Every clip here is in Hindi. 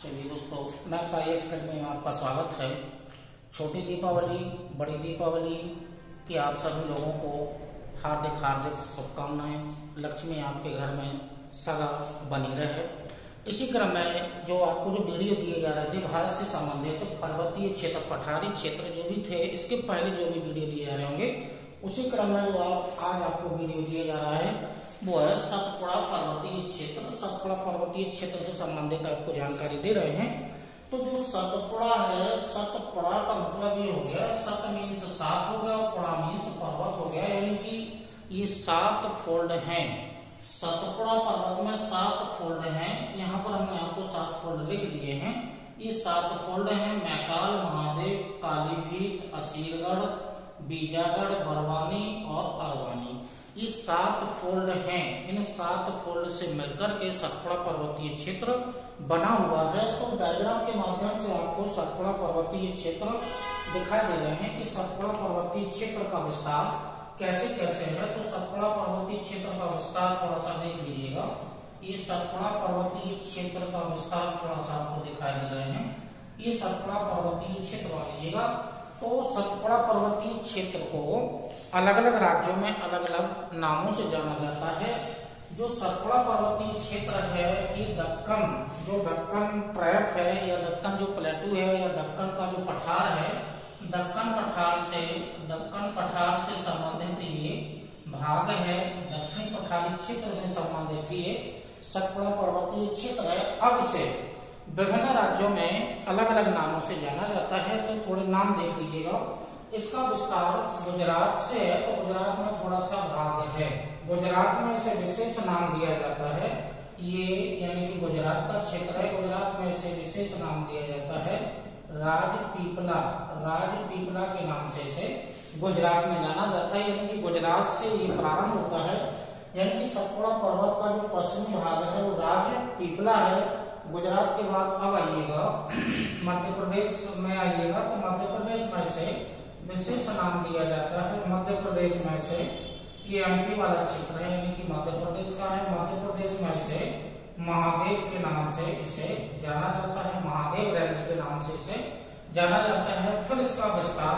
चलिए दोस्तों, मैप्स IAS अकेडमी में आपका स्वागत है। छोटी दीपावली, बड़ी दीपावली की आप सभी लोगों को हार्दिक हार्दिक शुभकामनाएं। लक्ष्मी आपके घर में सदा बनी रहे। इसी क्रम में जो आपको जो वीडियो दिए जा रहे थे भारत से संबंधित, तो पर्वतीय क्षेत्र, पठारी क्षेत्र जो भी थे, इसके पहले जो भी वीडियो दिए जा रहे होंगे, उसी क्रम में जो आज आपको वीडियो दिया जा रहा है वो है सतपुड़ा पर्वतीय क्षेत्र। सतपुड़ा पर्वतीय क्षेत्र से संबंधित आपको जानकारी दे रहे हैं। तो जो सतपुड़ा है, सतपुड़ा का मतलब ये हो गया, सत मीन्स 7 हो गया, पुड़ा मीन्स पर्वत हो गया, यानी कि ये 7 फोल्ड हैं। सतपुड़ा पर्वत में 7 फोल्ड हैं। यहाँ पर हमने आपको 7 फोल्ड लिख दिए हैं। ये 7 फोल्ड हैं: मैकाल, महादेव, कालीभीत, असीरगढ़, बीजागढ़, बरवानी और अरवानी। ये 7 फोल्ड हैं। इन 7 फोल्ड से मिलकर के सतपुड़ा पर्वतीय क्षेत्र बना हुआ है। तो डायग्राम के माध्यम से आपको सतपुड़ा पर्वतीय क्षेत्र दिखाई दे रहे हैं कि सतपुड़ा पर्वतीय क्षेत्र का विस्तार कैसे कैसे है। तो सतपुड़ा पर्वतीय क्षेत्र का विस्तार थोड़ा सा देख लीजिएगा। ये सतपुड़ा पर्वतीय क्षेत्र का विस्तार थोड़ा सा आपको दिखाई दे रहे हैं। ये सतपुड़ा पर्वतीय क्षेत्र मान लीजिएगा। तो सतपुड़ा पर्वतीय क्षेत्र को अलग अलग राज्यों में अलग अलग नामों से जाना जाता है। जो सतपुड़ा पर्वतीय क्षेत्र है, ये दक्कन, जो दक्कन ट्रैप है या दक्कन जो प्लेटू है या दक्कन का जो पठार है, दक्कन पठार से संबंधित ये भाग है। दक्षिणी पठारी क्षेत्र से संबंधित ये सतपुड़ा पर्वतीय क्षेत्र है। अब से विभिन्न राज्यों में अलग अलग नामों से जाना जाता है। तो थोड़े नाम देख लीजिएगा। इसका विस्तार गुजरात से है, तो गुजरात में थोड़ा सा भाग है। गुजरात में इसे विशेष नाम दिया जाता है, ये यानी कि गुजरात का क्षेत्र है। गुजरात में इसे विशेष नाम दिया जाता है राजपीपला। राजपीपला के नाम से इसे गुजरात में जाना जाता है, यानी कि गुजरात से ये प्रारंभ होता है। यानी कि सतपुड़ा पर्वत का जो पश्चिमी भाग है वो राजपीपला है। गुजरात के बाद अब आइएगा मध्य प्रदेश में आइएगा, तो मध्य प्रदेश में से विशेष नाम दिया जाता है। मध्य प्रदेश में से ये MP वाला क्षेत्र है, यानी कि मध्य प्रदेश का है। मध्य प्रदेश में से महादेव के नाम से इसे जाना जाता है। महादेव रेंज के नाम से इसे जाना जाता है। फिर इसका विस्तार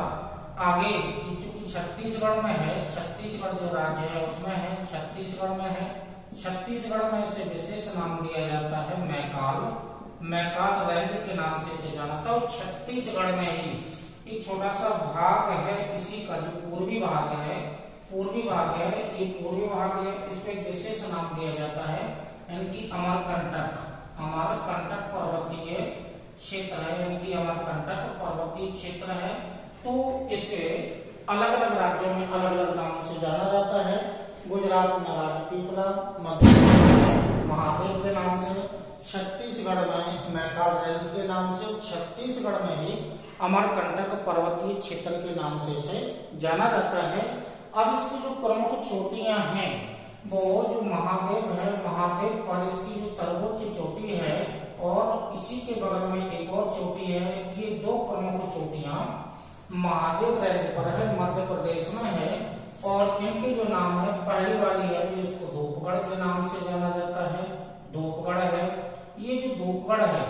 आगे, चूंकि छत्तीसगढ़ में है, छत्तीसगढ़ जो राज्य है उसमें है, छत्तीसगढ़ में है। छत्तीसगढ़ में इसे विशेष नाम दिया जाता है मैकाल। मैकाल रेंज के नाम से इसे जाना था। और छत्तीसगढ़ में ही एक छोटा सा भाग है, इसी का जो पूर्वी भाग है, पूर्वी भाग है, ये पूर्वी भाग है, इसको एक विशेष नाम दिया जाता है, यानी कि अमरकंटक। अमरकंटक पर्वतीय क्षेत्र है, यानी कि अमरकंटक पर्वतीय क्षेत्र है। तो इसे अलग अलग राज्यों में अलग अलग नाम से जाना जाता है। गुजरात में राजपीपला, मध्य प्रदेश में महादेव के नाम से, छत्तीसगढ़ में मैकाल रेंज के नाम से, छत्तीसगढ़ में ही अमरकंटक पर्वतीय क्षेत्र के नाम से इसे जाना जाता है। अब इसकी जो प्रमुख चोटियां हैं वो जो महादेव है, महादेव पर इसकी जो सर्वोच्च चोटी है और इसी के बगल में एक और चोटी है। ये 2 प्रमुख चोटियां महादेव रेंज पर है, मध्य प्रदेश में है। और इनके जो नाम है, पहली वाली है ये इसको धूपगढ़ के नाम से जाना जाता है, धूपगढ़ है। ये जो धूपगढ़ है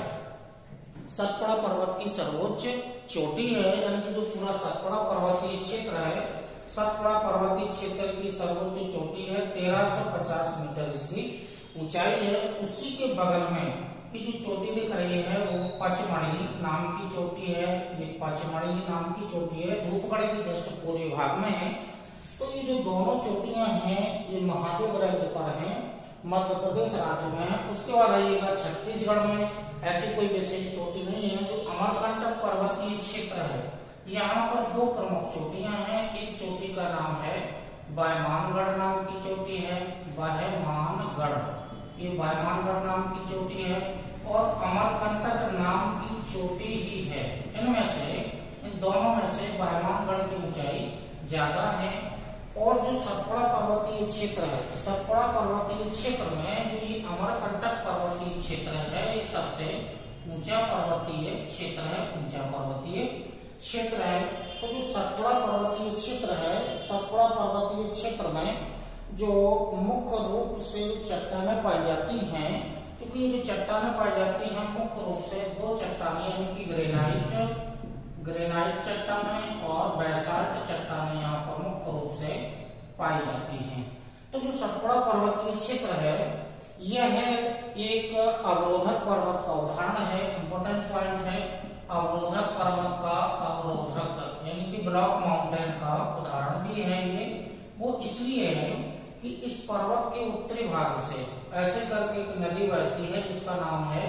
सतपुड़ा पर्वत की सर्वोच्च चोटी है, यानी कि जो पूरा सतपुड़ा पर्वतीय क्षेत्र है, सतपुड़ा पर्वतीय क्षेत्र की सर्वोच्च चोटी है। 1350 मीटर इसकी ऊंचाई है। उसी के बगल में ये जो चोटी दिख रही है वो पचमढ़ी नाम की चोटी है। ये पचमढ़ी नाम की चोटी है, धूपगढ़ के जस्ट पूर्वी भाग में है। तो ये जो दोनों चोटियां हैं ये महादेव रेंज पर हैं, मध्य प्रदेश राज्य में है। उसके बाद आइएगा छत्तीसगढ़ में ऐसी कोई विशेष चोटी नहीं है। जो अमरकंटक पर्वतीय क्षेत्र है, यहाँ पर 2 प्रमुख चोटियां हैं। एक चोटी का नाम है बैमानगढ़ नाम की चोटी है, बैमानगढ़, ये बैमानगढ़ नाम की चोटी है। और अमरकंटक नाम की चोटी ही है। इनमें से, इन दोनों में से बैमानगढ़ की ऊंचाई ज्यादा है। और जो सतपुड़ा पर्वतीय क्षेत्र है, सतपुड़ा पर्वतीय क्षेत्र में जो ये अमरकंटक पर्वतीय क्षेत्र है, ये सबसे ऊंचा पर्वतीय क्षेत्र है, ऊंचा पर्वतीय क्षेत्र है। तो जो सतपुड़ा पर्वतीय क्षेत्र है, सतपुड़ा पर्वतीय क्षेत्र में जो मुख्य रूप से चट्टानें पाई जाती हैं, क्योंकि ये जो चट्टानें पाई जाती हैं मुख्य रूप से पाई जाती हैं। तो जो सतपुड़ा पर्वतीय क्षेत्र है यह एक अवरोधक पर्वत का उदाहरण है। इंपॉर्टेंट पॉइंट है, अवरोधक पर्वत का अवरोधक यानी कि ब्लॉक माउंटेन का उदाहरण भी है ये। वो इसलिए है कि इस पर्वत के उत्तरी भाग से ऐसे करके एक नदी बहती है जिसका नाम है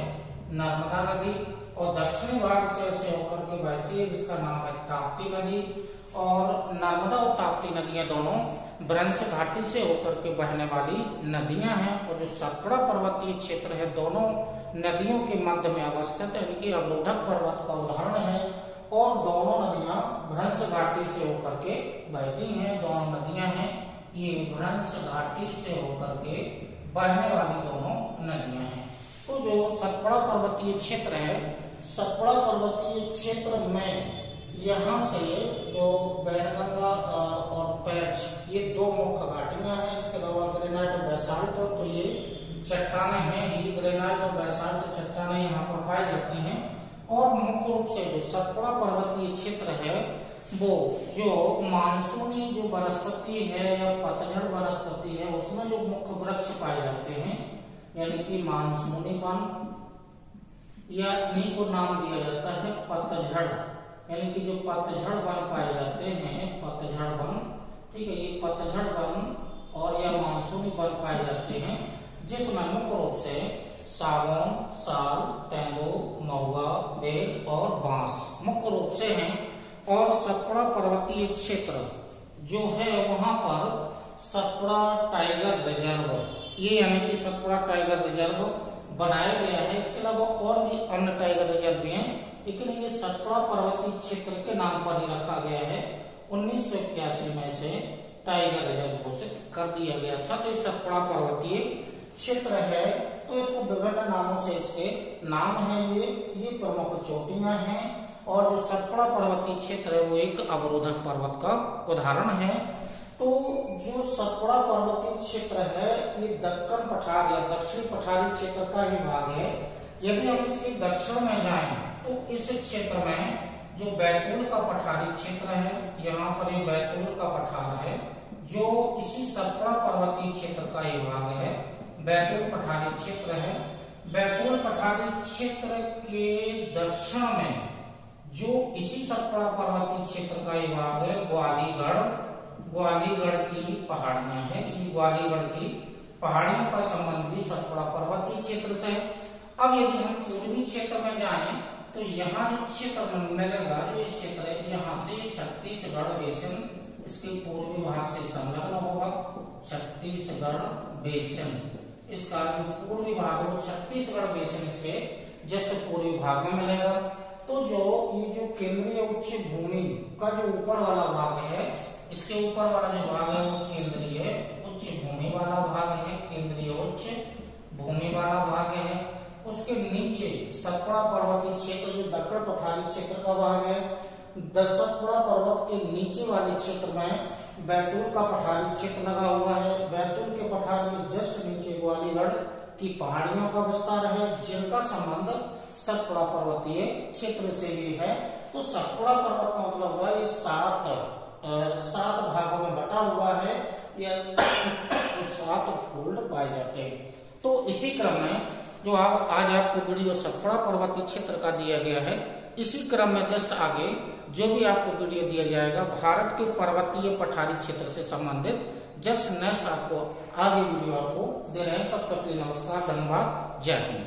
नर्मदा नदी, और दक्षिणी भाग से ऐसे होकर के बहती है जिसका नाम है ताप्ती नदी। और नर्मदा और ताप्ती नदियां दोनों ब्रह्मस घाटी से होकर के बहने वाली नदियां हैं। और जो सतपुड़ा पर्वतीय क्षेत्र है दोनों नदियों के मध्य में अवस्थित है, इनकी अवरोधक पर्वत का उदाहरण है। और दोनों नदियां ब्रह्मस घाटी से होकर के बहती हैं। दोनों नदियां हैं ये ब्रह्मस घाटी से होकर के बहने वाली दोनों नदियां हैं। तो जो सतपुड़ा पर्वतीय क्षेत्र है, सतपुड़ा पर्वतीय क्षेत्र में यहाँ से जो बैनगंगा और पैच ये दो मुख्य घाटियां हैं। इसके अलावा ग्रेनाइट और बेसाल्ट, तो ये चट्टानें हैं, ये ग्रेनाइट और बेसाल्ट चट्टानें यहाँ पर पाई जाती हैं। और मुख्य रूप से जो सतपुड़ा पर्वतीय क्षेत्र है वो जो मानसूनी जो वनस्पति है या पतझड़ वनस्पति है उसमें जो मुख्य वृक्ष पाए जाते हैं यानी कि मानसूनी वन, या इन्हीं को नाम दिया जाता है पतझड़, यानी कि जो पतझड़ वन पाए जाते हैं पतझड़ वन, ठीक है, ये पतझड़ वन और या मानसूनी वन पाए जाते हैं जिसमें मुख्य रूप से सागौन, साल, तेंदू, महुआ, बेल और बांस मुख्य रूप से हैं। और सतपुड़ा पर्वतीय क्षेत्र जो है वहां पर सतपुड़ा टाइगर रिजर्व, ये यानी कि सतपुड़ा टाइगर रिजर्व बनाया गया है। इसके अलावा और भी अन्य टाइगर रिजर्व भी हैं, लेकिन ये सतपुड़ा पर्वतीय क्षेत्र के नाम पर ही रखा गया है। 1981 में से टाइगर रिजर्व घोषित कर दिया गया था। तो सतपुड़ा पर्वतीय क्षेत्र है तो इसको विभिन्न नामों से इसके नाम है। ये प्रमुख चोटियां हैं। और जो सतपुड़ा पर्वतीय क्षेत्र है वो एक अवरोधक पर्वत का उदाहरण है। तो जो सतपुड़ा पर्वतीय क्षेत्र है ये दक्कन पठार या दक्षिणी पठारी क्षेत्र का ही भाग है। यदि हम इसके दक्षिण में जाएं तो इस क्षेत्र में जो बैतूल का पठारी क्षेत्र है, यहाँ पर ये बैतूल का पठार है जो इसी सतपुड़ा पर्वतीय क्षेत्र का ही भाग है। बैतूल पठारी क्षेत्र है। बैतूल पठारी क्षेत्र के दक्षिण में जो इसी सतपुड़ा पर्वतीय क्षेत्र का ही भाग है ग्वालीगढ़ की पहाड़ियां हैं। ये ग्वालीगढ़ की पहाड़ियों का संबंधी सतपुड़ा पर्वतीय क्षेत्र से। अब यदि हम पूर्वी क्षेत्र में जाएं तो यहाँ जो क्षेत्र मिलेगा, जो इस क्षेत्र है यहाँ से छत्तीसगढ़ बेसिन इसके पूर्वी भाग से संलग्न होगा। छत्तीसगढ़ बेसिन इस कारण पूर्वी भाग में छत्तीसगढ़ बेसिन इसके जस्ट पूर्वी भाग में मिलेगा। तो जो ये जो केंद्रीय उच्च भूमि का जो ऊपर वाला भाग है, इसके ऊपर वाला जो भाग है वो केंद्रीय उच्च भूमि वाला भाग है, केंद्रीय उच्च भूमि वाला भाग है। उसके नीचे सतपुड़ा पर्वतीय क्षेत्र जो दक्षिण पठारी क्षेत्र का भाग है। सतपुड़ा पर्वत के नीचे वाले क्षेत्र में बैतूल का पठारी क्षेत्र लगा हुआ है। बैतूल के पठार में जस्ट नीचे ग्वालीगढ़ की पहाड़ियों का विस्तार है जिनका संबंध सतपुड़ा पर्वतीय क्षेत्र से ही है। तो सतपुड़ा पर्वत का मतलब हुआ ये सात भागों में बटा हुआ है या 7 फोल्ड पाए जाते हैं। तो इसी क्रम में जो आज आपको वीडियो सतपुड़ा पर्वतीय क्षेत्र का दिया गया है, इसी क्रम में जस्ट आगे जो भी आपको वीडियो दिया जाएगा भारत के पर्वतीय पठारी क्षेत्र से संबंधित जस्ट नेक्स्ट आपको आगे वीडियो आपको दे रहे हैं। तब तक के लिए नमस्कार, धन्यवाद, जय हिंद।